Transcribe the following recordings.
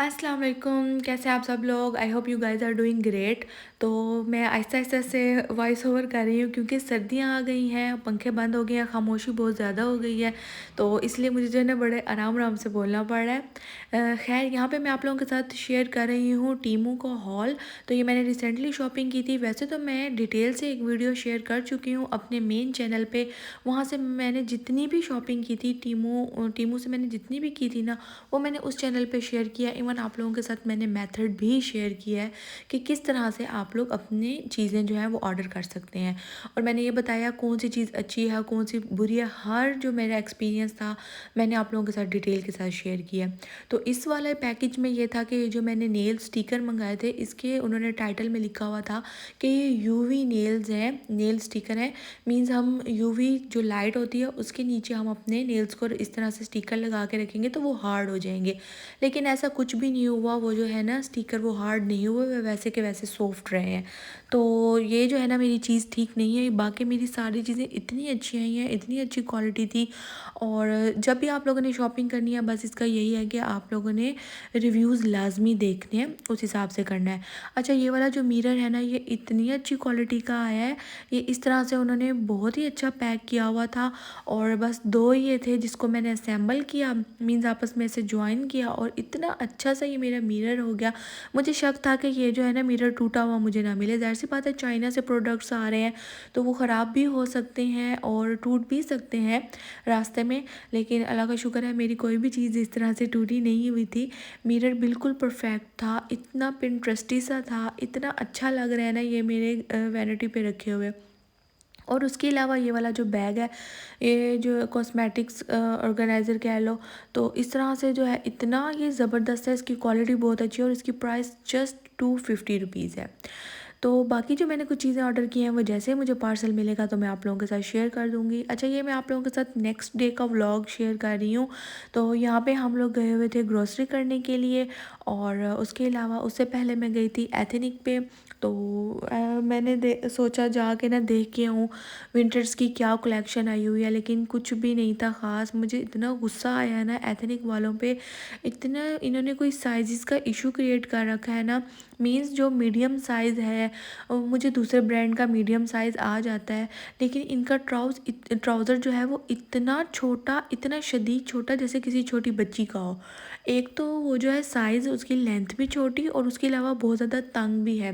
अस्सलाम वालेकुम, कैसे हैं आप सब लोग। I hope you guys are doing great. तो मैं आहिस्ता आहिस्ता से वॉइस ओवर कर रही हूँ क्योंकि सर्दियाँ आ गई हैं, पंखे बंद हो गए हैं, खामोशी बहुत ज़्यादा हो गई है। तो इसलिए मुझे जो है ना बड़े आराम आराम से बोलना पड़ रहा है। खैर, यहाँ पे मैं आप लोगों के साथ शेयर कर रही हूँ टीमू का हॉल। तो ये मैंने रिसेंटली शॉपिंग की थी। वैसे तो मैं डिटेल से एक वीडियो शेयर कर चुकी हूँ अपने मेन चैनल पे। वहाँ से मैंने जितनी भी शॉपिंग की थी टीमू से मैंने जितनी भी की थी ना, वो मैंने उस चैनल पे शेयर किया। इवन आप लोगों के साथ मैंने मेथड भी शेयर किया है कि किस तरह से आप लोग अपनी चीज़ें जो हैं वो ऑर्डर कर सकते हैं। और मैंने ये बताया कौन सी चीज़ अच्छी है, कौन सी बुरी है, हर जो मेरा एक्सपीरियंस था मैंने आप लोगों के साथ डिटेल के साथ शेयर किया। तो इस वाले पैकेज में ये था कि जो मैंने नेल स्टिकर मंगाए थे, इसके उन्होंने टाइटल में लिखा हुआ था कि ये यूवी नेल्स हैं, नेल स्टिकर है। मीन्स हम यूवी जो लाइट होती है उसके नीचे हम अपने नेल्स को इस तरह से स्टिकर लगा के रखेंगे तो वो हार्ड हो जाएंगे। लेकिन ऐसा कुछ भी नहीं हुआ, वो जो है ना स्टिकर वो हार्ड नहीं हुए, वे वैसे के वैसे सॉफ्ट रहे हैं। तो ये जो है ना मेरी चीज़ ठीक नहीं है। बाकी मेरी सारी चीज़ें इतनी अच्छी आई हैं, इतनी अच्छी क्वालिटी थी। और जब भी आप लोगों ने शॉपिंग करनी है, बस इसका यही है कि आप लोगों ने रिव्यूज़ लाजमी देखने हैं, उस हिसाब से करना है। अच्छा, ये वाला जो मिरर है ना, ये इतनी अच्छी क्वालिटी का आया है। ये इस तरह से उन्होंने बहुत ही अच्छा पैक किया हुआ था। और बस दो ये थे जिसको मैंने असेंबल किया, मीन्स आपस में से ज्वाइन किया, और इतना अच्छा सा ये मेरा मिरर हो गया। मुझे शक था कि ये जो है ना मिरर टूटा हुआ मुझे ना मिले। ज़ाहिर सी बात है, चाइना से प्रोडक्ट्स आ रहे हैं तो वो ख़राब भी हो सकते हैं और टूट भी सकते हैं रास्ते में। लेकिन अल्लाह का शुक्र है, मेरी कोई भी चीज़ इस तरह से टूटी नहीं हुई थी। मिरर बिल्कुल परफेक्ट था, इतना पिंट्रस्टी सा था, इतना अच्छा लग रहा है ना ये मेरे वैनिटी पे रखे हुए। और उसके अलावा ये वाला जो बैग है, ये जो कॉस्मेटिक्स ऑर्गेनाइज़र कह लो, तो इस तरह से जो है इतना ये ज़बरदस्त है, इसकी क्वालिटी बहुत अच्छी है और इसकी प्राइस जस्ट 250 रुपीज़ है। तो बाकी जो मैंने कुछ चीज़ें ऑर्डर की हैं वो जैसे ही मुझे पार्सल मिलेगा तो मैं आप लोगों के साथ शेयर कर दूँगी। अच्छा, ये मैं आप लोगों के साथ नेक्स्ट डे का व्लॉग शेयर कर रही हूँ। तो यहाँ पे हम लोग गए हुए थे ग्रोसरी करने के लिए, और उसके अलावा उससे पहले मैं गई थी एथनिक पे। तो मैंने सोचा जाके ना देख के आऊँ विंटर्स की क्या कलेक्शन आई हुई है, लेकिन कुछ भी नहीं था ख़ास। मुझे इतना गुस्सा आया है ना एथनिक वालों पे, इतना इन्होंने कोई साइज़ का इशू क्रिएट कर रखा है ना। मीन्स जो मीडियम साइज़ है, मुझे दूसरे ब्रांड का मीडियम साइज़ आ जाता है, लेकिन इनका ट्राउज़र जो है वो इतना छोटा, इतना शदीद छोटा, जैसे किसी छोटी बच्ची का हो। एक तो वो जो है साइज़ उसकी लेंथ भी छोटी और उसके अलावा बहुत ज़्यादा तंग भी है।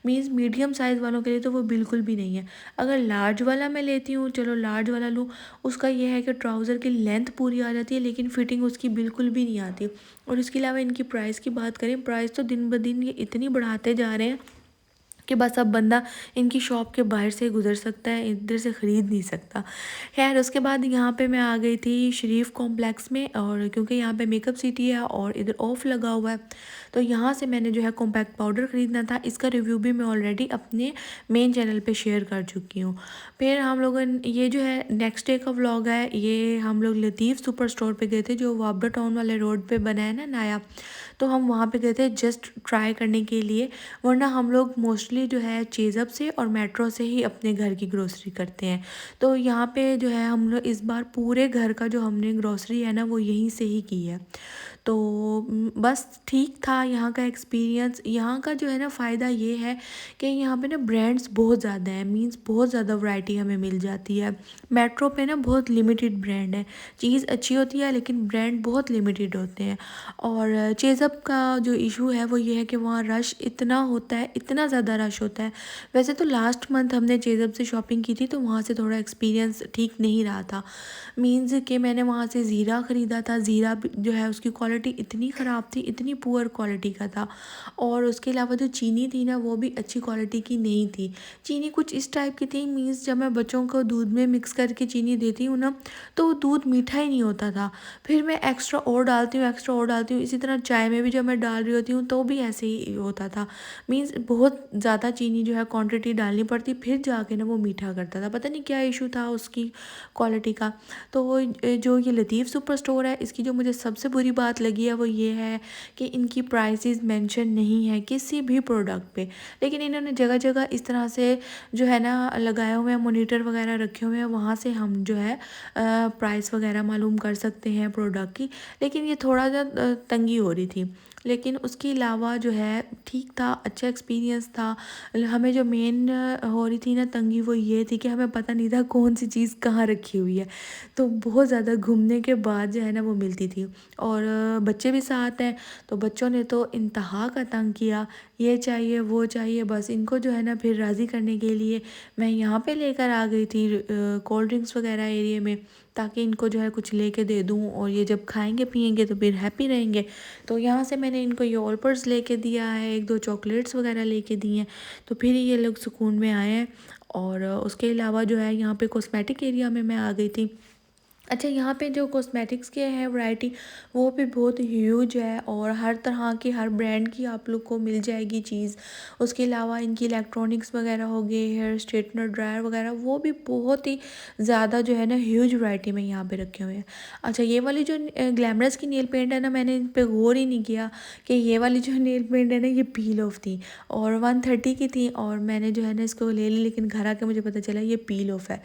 मीन्स मीडियम साइज़ वालों के लिए तो वो बिल्कुल भी नहीं है। अगर लार्ज वाला मैं लेती हूँ, चलो लार्ज वाला लूँ, उसका ये है कि ट्राउज़र की लेंथ पूरी आ जाती है लेकिन फिटिंग उसकी बिल्कुल भी नहीं आती। और इसके अलावा इनकी प्राइस की बात करें, प्राइस तो दिन ब दिन ये इतनी बढ़ाते जा रहे हैं कि बस अब बंदा इनकी शॉप के बाहर से गुज़र सकता है, इधर से ख़रीद नहीं सकता। ख़ैर, उसके बाद यहाँ पे मैं आ गई थी शरीफ कॉम्प्लेक्स में, और क्योंकि यहाँ पे मेकअप सिटी है और इधर ऑफ लगा हुआ है, तो यहाँ से मैंने जो है कॉम्पैक्ट पाउडर ख़रीदना था। इसका रिव्यू भी मैं ऑलरेडी अपने मेन चैनल पे शेयर कर चुकी हूँ। फिर हम लोगों ने ये जो है नेक्स्ट डे का व्लॉग है, ये हम लोग लतीफ़ सुपर स्टोर पे गए थे जो वाबडा टाउन वाले रोड पे बना है ना नया। तो हम वहाँ पे गए थे जस्ट ट्राई करने के लिए, वरना हम लोग मोस्टली जो है चेज़अप से और मेट्रो से ही अपने घर की ग्रोसरी करते हैं। तो यहाँ पे जो है हम लोग इस बार पूरे घर का जो हमने ग्रोसरी है ना वो यहीं से ही की है। तो बस ठीक था यहाँ का एक्सपीरियंस। यहाँ का जो है ना फ़ायदा ये है कि यहाँ पे ना ब्रांड्स बहुत ज़्यादा हैं, मीन्स बहुत ज़्यादा वैरायटी हमें मिल जाती है। मेट्रो पे ना बहुत लिमिटेड ब्रांड है, चीज़ अच्छी होती है लेकिन ब्रांड बहुत लिमिटेड होते हैं। और चेज़अप का जो इशू है वो ये है कि वहाँ रश इतना होता है, इतना ज़्यादा रश होता है। वैसे तो लास्ट मंथ हमने चेज़अप से शॉपिंग की थी तो वहाँ से थोड़ा एक्सपीरियंस ठीक नहीं रहा था। मीन्स कि मैंने वहाँ से ज़ीरा ख़रीदा था, ज़ीरा जो है उसकी क्वालिटी इतनी ख़राब थी, इतनी पुअर क्वालिटी का था। और उसके अलावा जो चीनी थी ना वो भी अच्छी क्वालिटी की नहीं थी। चीनी कुछ इस टाइप की थी, मीन्स जब मैं बच्चों को दूध में मिक्स करके चीनी देती हूँ ना तो वो दूध मीठा ही नहीं होता था। फिर मैं एक्स्ट्रा और डालती हूँ, एक्स्ट्रा और डालती हूँ, इसी तरह चाय में भी जब मैं डाल रही होती हूँ तो भी ऐसे ही होता था। मीन्स बहुत ज़्यादा चीनी जो है क्वांटिटी डालनी पड़ती, फिर जाके ना वो मीठा करता था। पता नहीं क्या इशू था उसकी क्वालिटी का। तो वो जो ये लतीफ़ सुपर स्टोर है, इसकी जो मुझे सबसे बुरी बात लगी है वो ये है कि इनकी प्राइसेस मेंशन नहीं है किसी भी प्रोडक्ट पे, लेकिन इन्होंने जगह जगह इस तरह से जो है ना लगाए हुए हैं, मोनीटर वगैरह रखे हुए हैं, वहाँ से हम जो है प्राइस वगैरह मालूम कर सकते हैं प्रोडक्ट की। लेकिन ये थोड़ा सा तंगी हो रही थी। लेकिन उसके अलावा जो है ठीक था, अच्छा एक्सपीरियंस था। हमें जो मेन हो रही थी ना तंगी वो ये थी कि हमें पता नहीं था कौन सी चीज़ कहाँ रखी हुई है। तो बहुत ज़्यादा घूमने के बाद जो है ना वो मिलती थी। और बच्चे भी साथ हैं, तो बच्चों ने तो इंतहा का तंग किया, ये चाहिए वो चाहिए। बस इनको जो है ना फिर राज़ी करने के लिए मैं यहाँ पे लेकर आ गई थी कोल्ड ड्रिंक्स वगैरह एरिया में, ताकि इनको जो है कुछ लेके दे दूँ और ये जब खाएंगे पिएंगे तो फिर हैप्पी रहेंगे। तो यहाँ से मैंने इनको ये ऑलपर्स लेके दिया है, एक दो चॉकलेट्स वगैरह लेके दिए हैं, तो फिर ये लोग सुकून में आए हैं। और उसके अलावा जो है यहाँ पे कॉस्मेटिक एरिया में मैं आ गई थी। अच्छा, यहाँ पे जो कॉस्मेटिक्स के हैं वैरायटी वो भी बहुत ह्यूज है, और हर तरह की हर ब्रांड की आप लोग को मिल जाएगी चीज़। उसके अलावा इनकी इलेक्ट्रॉनिक्स वगैरह हो गए, हेयर स्ट्रेटनर, ड्रायर वगैरह, वो भी बहुत ही ज़्यादा जो है ना ह्यूज वैरायटी में यहाँ पे रखे हुए हैं। अच्छा, ये वाली जो ग्लैमरस की नेल पेंट है ना, मैंने इन पे गौर ही नहीं किया कि ये वाली जो नेल पेंट है ना ये पील ऑफ थी, और 130 की थी, और मैंने जो है ना इसको ले ली, लेकिन घर आके मुझे पता चला ये पील ऑफ है।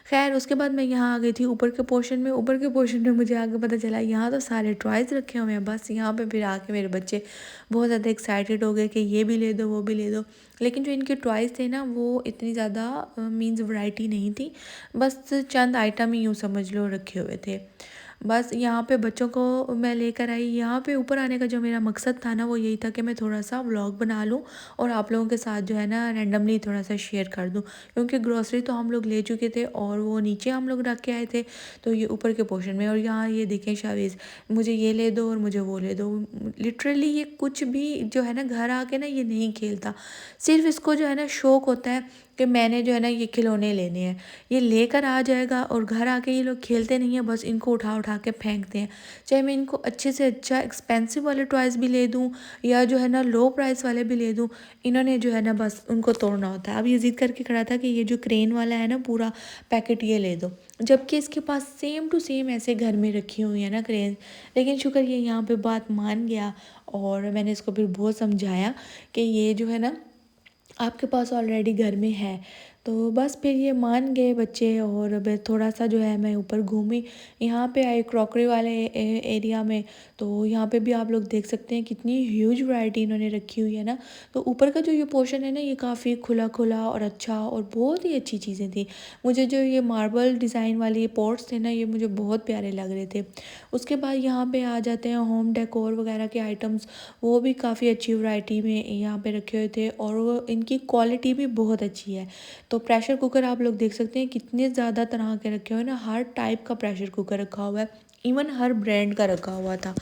खैर उसके बाद मैं यहाँ आ गई थी ऊपर के पोर्शन में मुझे आगे पता चला यहाँ तो सारे टॉयज़ रखे हुए हैं। बस यहाँ पे फिर आके मेरे बच्चे बहुत ज़्यादा एक्साइटेड हो गए कि ये भी ले दो वो भी ले दो। लेकिन जो इनके टॉयज़ थे ना वो इतनी ज़्यादा मीन्स वैरायटी नहीं थी, बस चंद आइटम ही यूँ समझ लो रखे हुए थे। बस यहाँ पे बच्चों को मैं लेकर आई। यहाँ पे ऊपर आने का जो मेरा मकसद था ना वो यही था कि मैं थोड़ा सा व्लॉग बना लूँ और आप लोगों के साथ जो है ना रैंडमली थोड़ा सा शेयर कर दूँ, क्योंकि ग्रॉसरी तो हम लोग ले चुके थे और वो नीचे हम लोग रख के आए थे, तो ये ऊपर के पोर्शन में। और यहाँ ये देखें शावीज़, मुझे ये ले दो और मुझे वो ले दो। लिटरली ये कुछ भी जो है ना घर आके ना ये नहीं खेलता, सिर्फ इसको जो है ना शौक होता है कि मैंने जो है ना ये खिलौने लेने हैं। ये लेकर आ जाएगा और घर आके ये लोग खेलते नहीं हैं, बस इनको उठा उठा के फेंकते हैं। चाहे मैं इनको अच्छे से अच्छा एक्सपेंसिव वाले टॉयज़ भी ले दूँ या जो है ना लो प्राइस वाले भी ले दूँ, इन्होंने जो है ना बस उनको तोड़ना होता है। अब ये ज़िद करके खड़ा था कि ये जो क्रेन वाला है ना पूरा पैकेट ये ले दो, जबकि इसके पास सेम टू सेम ऐसे घर में रखी हुई है ना क्रेन। लेकिन शुक्र ये यहाँ पे बात मान गया, और मैंने इसको फिर बहुत समझाया कि ये जो है ना आपके पास ऑलरेडी घर में है। तो बस फिर ये मान गए बच्चे, और मैं थोड़ा सा जो है मैं ऊपर घूमी। यहाँ पे आई क्रॉकरी वाले एरिया में, तो यहाँ पे भी आप लोग देख सकते हैं कितनी ह्यूज वैरायटी इन्होंने रखी हुई है ना। तो ऊपर का जो ये पोर्शन है ना ये काफ़ी खुला खुला और अच्छा, और बहुत ही अच्छी चीज़ें थी। मुझे जो ये मार्बल डिज़ाइन वाले पॉट्स थे ना ये मुझे बहुत प्यारे लग रहे थे। उसके बाद यहाँ पे आ जाते हैं होम डेकोर वगैरह के आइटम्स, वो भी काफ़ी अच्छी वैरायटी में यहाँ पे रखे हुए थे, और वो इनकी क्वालिटी भी बहुत अच्छी है। तो प्रेशर कुकर आप लोग देख सकते हैं कितने ज़्यादा तरह के रखे हुए हैं ना, हर टाइप का प्रेशर कुकर रखा हुआ है, इवन हर ब्रांड का रखा हुआ था।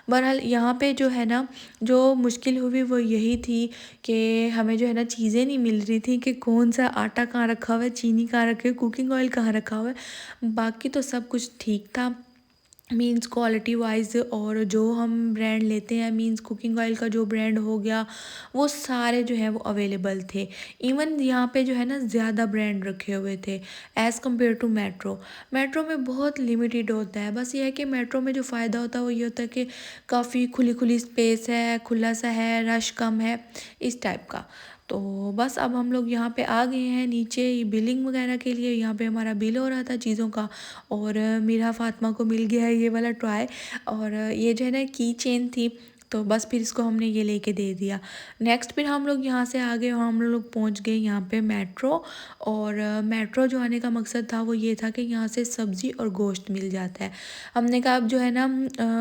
बहरहाल यहाँ पे जो है ना जो मुश्किल हुई वो यही थी कि हमें जो है ना चीज़ें नहीं मिल रही थी कि कौन सा आटा कहाँ रखा हुआ है, चीनी कहाँ रखी है, कुकिंग ऑयल कहाँ रखा हुआ है। बाकी तो सब कुछ ठीक था मीन्स क्वालिटी वाइज, और जो हम ब्रांड लेते हैं मीन्स कुकिंग ऑयल का जो ब्रांड हो गया वो सारे जो है वो अवेलेबल थे। इवन यहाँ पे जो है ना ज़्यादा ब्रांड रखे हुए थे as compare to metro. Metro में बहुत लिमिटेड होता है, बस ये है कि मेट्रो में जो फ़ायदा होता है वो ये होता है कि काफ़ी खुली खुली स्पेस है, खुला सा है, रश कम है, इस टाइप का। तो बस अब हम लोग यहाँ पे आ गए हैं नीचे बिलिंग वगैरह के लिए। यहाँ पे हमारा बिल हो रहा था चीज़ों का, और मेरा फ़ातिमा को मिल गया है ये वाला टॉय, और ये जो है ना की चेन थी, तो बस फिर इसको हमने ये लेके दे दिया। नेक्स्ट फिर हम लोग यहाँ से आ गए और हम लोग पहुँच गए यहाँ पे मेट्रो। और मेट्रो जो आने का मकसद था वो ये था कि यहाँ से सब्ज़ी और गोश्त मिल जाता है। हमने कहा अब जो है ना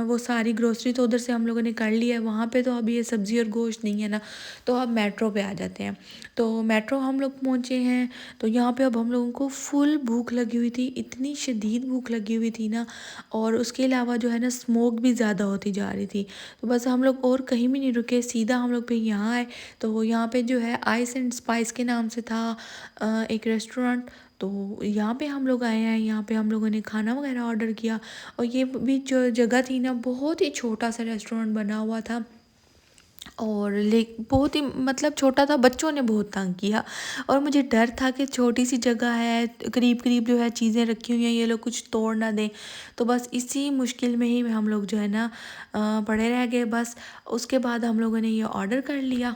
वो सारी ग्रोसरी तो उधर से हम लोगों ने कर लिया है, वहाँ पे तो अभी ये सब्ज़ी और गोश्त नहीं है ना, तो अब मेट्रो पे आ जाते हैं। तो मेट्रो हम लोग पहुँचे हैं, तो यहाँ पे अब हम लोगों को फुल भूख लगी हुई थी, इतनी शदीद भूख लगी हुई थी ना, और उसके अलावा जो है ना स्मोक भी ज़्यादा होती जा रही थी। तो बस हम लोग और कहीं भी नहीं रुके, सीधा हम लोग पे यहाँ आए। तो यहाँ पे जो है आइस एंड स्पाइस के नाम से था एक रेस्टोरेंट, तो यहाँ पे हम लोग आए हैं। यहाँ पे हम लोगों ने खाना वगैरह ऑर्डर किया, और ये भी जो जगह थी ना बहुत ही छोटा सा रेस्टोरेंट बना हुआ था, और ले बहुत ही मतलब छोटा था, बच्चों ने बहुत तंग किया, और मुझे डर था कि छोटी सी जगह है, करीब करीब जो है चीज़ें रखी हुई हैं, ये लोग कुछ तोड़ ना दें। तो बस इसी मुश्किल में ही हम लोग जो है ना पड़े रह गए बस। उसके बाद हम लोगों ने ये ऑर्डर कर लिया।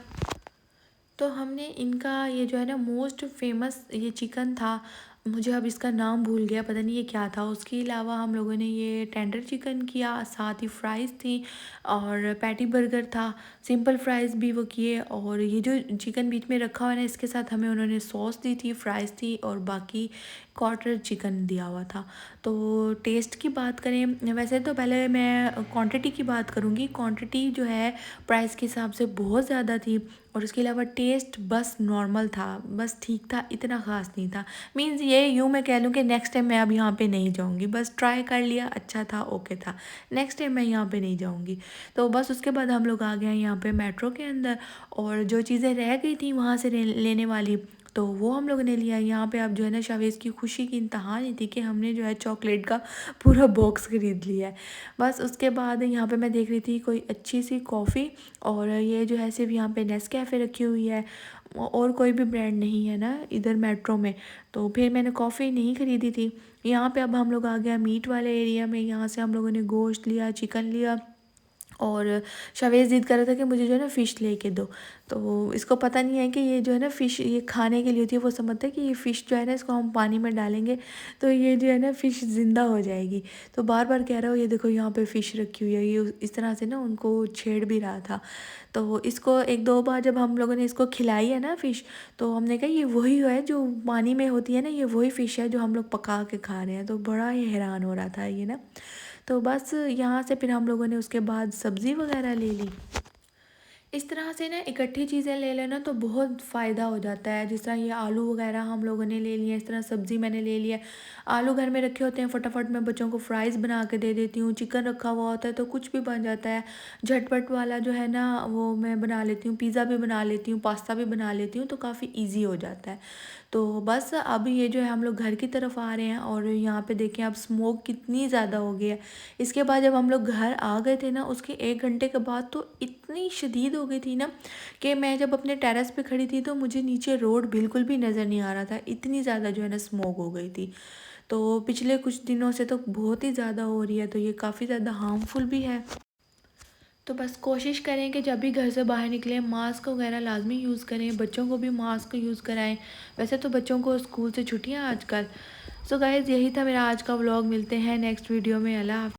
तो हमने इनका ये जो है ना मोस्ट फेमस ये चिकन था, मुझे अब इसका नाम भूल गया, पता नहीं ये क्या था। उसके अलावा हम लोगों ने ये टेंडर चिकन किया, साथ ही फ्राइज़ थी और पैटी बर्गर था, सिंपल फ्राइज़ भी वो किए। और ये जो चिकन बीच में रखा हुआ है ना, इसके साथ हमें उन्होंने सॉस दी थी, फ्राइज़ थी और बाकी क्वार्टर चिकन दिया हुआ था। तो टेस्ट की बात करें, वैसे तो पहले मैं क्वांटिटी की बात करूँगी। क्वांटिटी जो है प्राइस के हिसाब से बहुत ज़्यादा थी और उसके अलावा टेस्ट बस नॉर्मल था, बस ठीक था, इतना ख़ास नहीं था। मीन्स ये यूँ मैं कह लूँ कि नेक्स्ट टाइम मैं अब यहाँ पे नहीं जाऊँगी, बस ट्राई कर लिया, अच्छा था, ओके था, नेक्स्ट टाइम मैं यहाँ पे नहीं जाऊँगी। तो बस उसके बाद हम लोग आ गए हैं यहाँ पे मेट्रो के अंदर और जो चीज़ें रह गई थी वहाँ से लेने वाली, तो वो हम लोगों ने लिया। यहाँ पे अब जो है ना, शावेज़ की खुशी की इंतहा नहीं थी कि हमने जो है चॉकलेट का पूरा बॉक्स ख़रीद लिया है। बस उसके बाद यहाँ पे मैं देख रही थी कोई अच्छी सी कॉफ़ी, और ये जो है सिर्फ यहाँ पे नेस्कैफ़े रखी हुई है और कोई भी ब्रांड नहीं है ना इधर मेट्रो में। तो फिर मैंने कॉफ़ी नहीं ख़रीदी थी। यहाँ पे अब हम लोग आ गए मीट वाले एरिया में। यहाँ से हम लोगों ने गोश्त लिया, चिकन लिया और शावेज़ ज़िद कर रहा था कि मुझे जो है ना फ़िश लेके दो। तो इसको पता नहीं है कि ये जो है ना फ़िश ये खाने के लिए होती है। वो समझता है कि ये फ़िश जो है ना, इसको हम पानी में डालेंगे तो ये जो है ना फ़िश ज़िंदा हो जाएगी। तो बार बार कह रहा हो, ये देखो यहाँ पे फ़िश रखी हुई है। ये इस तरह से ना उनको छेड़ भी रहा था। तो इसको एक दो बार जब हम लोगों ने इसको खिलाई है ना फ़िश, तो हमने कहा ये वही है जो पानी में होती है ना, ये वही फ़िश है जो हम लोग पका के खा रहे हैं। तो बड़ा ही हैरान हो रहा था ये ना। तो बस यहाँ से फिर हम लोगों ने उसके बाद सब्ज़ी वगैरह ले ली। इस तरह से ना इकट्ठी चीज़ें ले लेना तो बहुत फ़ायदा हो जाता है। जिस तरह ये आलू वगैरह हम लोगों ने ले लिए, इस तरह सब्ज़ी मैंने ले लिया। आलू घर में रखे होते हैं, फटाफट मैं बच्चों को फ्राइज़ बना के दे देती हूँ। चिकन रखा हुआ होता है तो कुछ भी बन जाता है। झटपट वाला जो है ना, वो मैं बना लेती हूँ, पिज़्ज़ा भी बना लेती हूँ, पास्ता भी बना लेती हूँ, तो काफ़ी ईज़ी हो जाता है। तो बस अब ये जो है हम लोग घर की तरफ आ रहे हैं और यहाँ पे देखें अब स्मोक कितनी ज़्यादा हो गई है। इसके बाद जब हम लोग घर आ गए थे ना, उसके 1 घंटे के बाद तो इतनी शदीद हो गई थी ना कि मैं जब अपने टेरेस पे खड़ी थी तो मुझे नीचे रोड बिल्कुल भी नज़र नहीं आ रहा था। इतनी ज़्यादा जो है ना स्मोक हो गई थी। तो पिछले कुछ दिनों से तो बहुत ही ज़्यादा हो रही है, तो ये काफ़ी ज़्यादा हार्मफुल भी है। तो बस कोशिश करें कि जब भी घर से बाहर निकलें मास्क वगैरह लाजमी यूज़ करें, बच्चों को भी मास्क यूज़ कराएं। वैसे तो बच्चों को स्कूल से छुट्टियां आजकल। सो गाइज़, यही था मेरा आज का व्लॉग। मिलते हैं नेक्स्ट वीडियो में। अल्लाह हाफ़िज़।